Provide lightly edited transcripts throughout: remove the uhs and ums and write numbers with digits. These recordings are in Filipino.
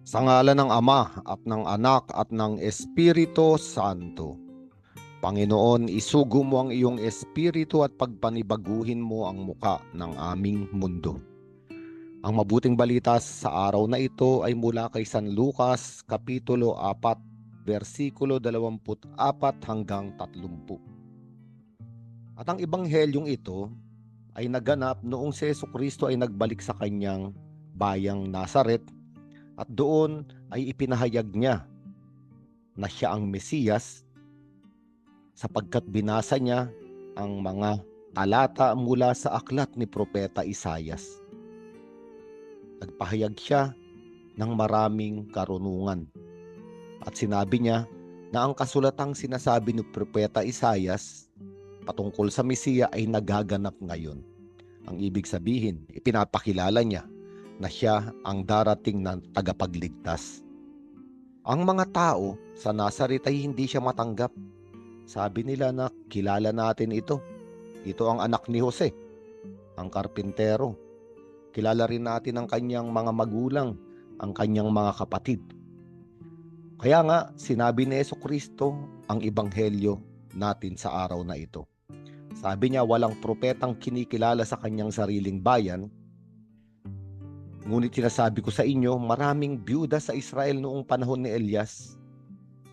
Sa ngalan ng Ama at ng Anak at ng Espiritu Santo. Panginoon, isugo mo ang iyong espiritu at pagpanibaguhin mo ang muka ng aming mundo. Ang mabuting balita sa araw na ito ay mula kay San Lucas, Kapitulo 4, versikulo 24 hanggang 30. At ang ebanghelyong ito ay naganap noong si Jesucristo ay nagbalik sa kanyang bayang Nazaret at doon ay ipinahayag niya na siya ang Mesiyas sapagkat binasa niya ang mga talata mula sa aklat ni Propeta Isaias. Nagpahayag siya ng maraming karunungan at sinabi niya na ang kasulatang sinasabi ni Propeta Isaias patungkol sa Mesiya ay nagaganap ngayon. Ang ibig sabihin, ipinapakilala niya na siya ang darating na tagapagligtas. Ang mga tao sa Nazaret ay hindi siya matanggap. Sabi nila na kilala natin ito. Ito ang anak ni Jose, ang karpintero. Kilala rin natin ang kanyang mga magulang, ang kanyang mga kapatid. Kaya nga, sinabi ni Jesucristo ang ebanghelyo natin sa araw na ito. Sabi niya, walang propetang kinikilala sa kanyang sariling bayan. Ngunit sinasabi ko sa inyo, maraming byuda sa Israel noong panahon ni Elias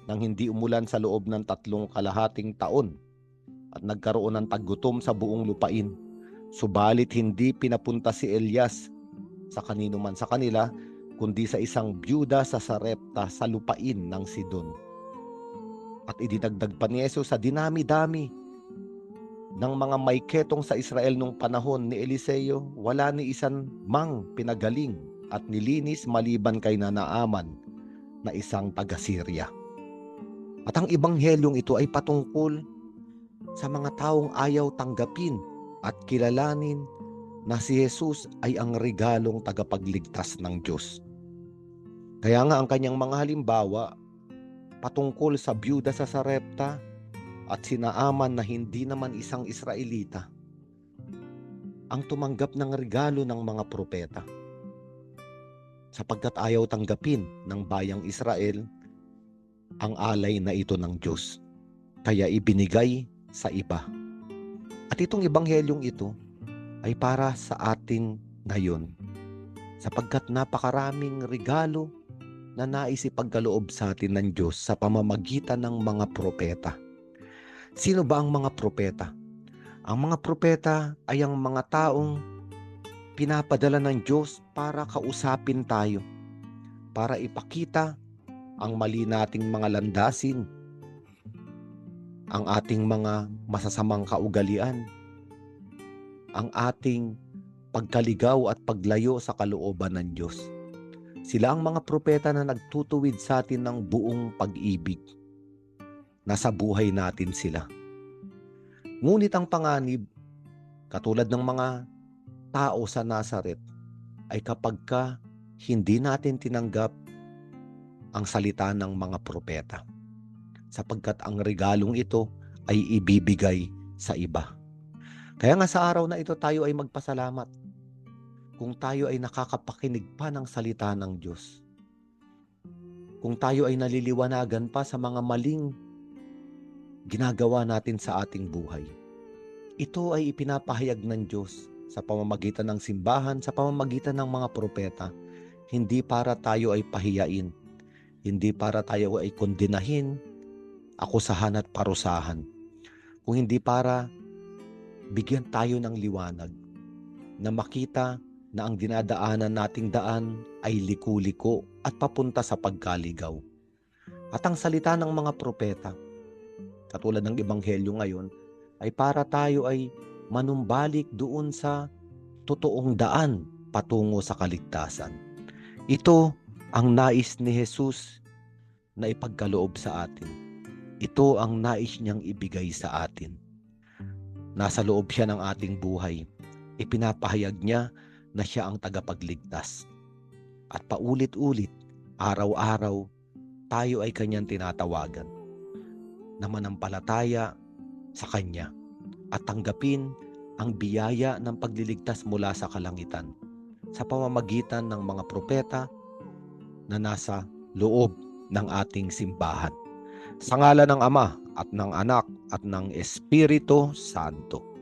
nang hindi umulan sa loob ng 3 kalahating taon at nagkaroon ng taggutom sa buong lupain. Subalit hindi pinapunta si Elias sa kanino man sa kanila, kundi sa isang byuda sa Sarepta sa lupain ng Sidon. At idinagdag pa ni Jesus sa dinami-dami ng mga mayketong sa Israel nung panahon ni Eliseo, wala ni isang mang pinagaling at nilinis maliban kay Naaman na isang taga-Syria. At ang ebanghelyong ito ay patungkol sa mga taong ayaw tanggapin at kilalanin na si Jesus ay ang regalong tagapagligtas ng Diyos. Kaya nga ang kanyang mga halimbawa patungkol sa byuda sa Sarepta at si Naaman na hindi naman isang Israelita ang tumanggap ng regalo ng mga propeta sapagkat ayaw tanggapin ng bayang Israel ang alay na ito ng Diyos, kaya ibinigay sa iba. At itong ebanghelyong ito ay para sa atin ngayon sapagkat napakaraming regalo na nais ipagkaloob sa atin ng Diyos sa pamamagitan ng mga propeta. Sino ba ang mga propeta? Ang mga propeta ay ang mga taong pinapadala ng Diyos para kausapin tayo, para ipakita ang mali nating mga landasin, ang ating mga masasamang kaugalian, ang ating pagkaligaw at paglayo sa kalooban ng Diyos. Sila ang mga propeta na nagtutuwid sa atin ng buong pag-ibig. Nasa buhay natin sila. Ngunit ang panganib, katulad ng mga tao sa Nazaret, ay kapag hindi natin tinanggap ang salita ng mga propeta, sapagkat ang regalong ito ay ibibigay sa iba. Kaya nga sa araw na ito tayo ay magpasalamat kung tayo ay nakakapakinig pa ng salita ng Diyos. Kung tayo ay naliliwanagan pa sa mga maling ginagawa natin sa ating buhay. Ito ay ipinapahayag ng Diyos sa pamamagitan ng simbahan, sa pamamagitan ng mga propeta, hindi para tayo ay pahiyain, hindi para tayo ay kondenahin, akusahan at parusahan, kung hindi para bigyan tayo ng liwanag na makita na ang dinadaanan nating daan ay liku-liko at papunta sa pagkaligaw. At ang salita ng mga propeta, katulad ng ebanghelyo ngayon, ay para tayo ay manumbalik doon sa totoong daan patungo sa kaligtasan. Ito ang nais ni Jesus na ipagkaloob sa atin. Ito ang nais niyang ibigay sa atin. Nasa loob siya ng ating buhay. Ipinapahayag niya na siya ang tagapagligtas. At paulit-ulit, araw-araw, tayo ay kanyang tinatawagan na manampalataya sa kanya at tanggapin ang biyaya ng pagliligtas mula sa kalangitan sa pamamagitan ng mga propeta na nasa loob ng ating simbahan. Sa ngalan ng Ama at ng Anak at ng Espiritu Santo.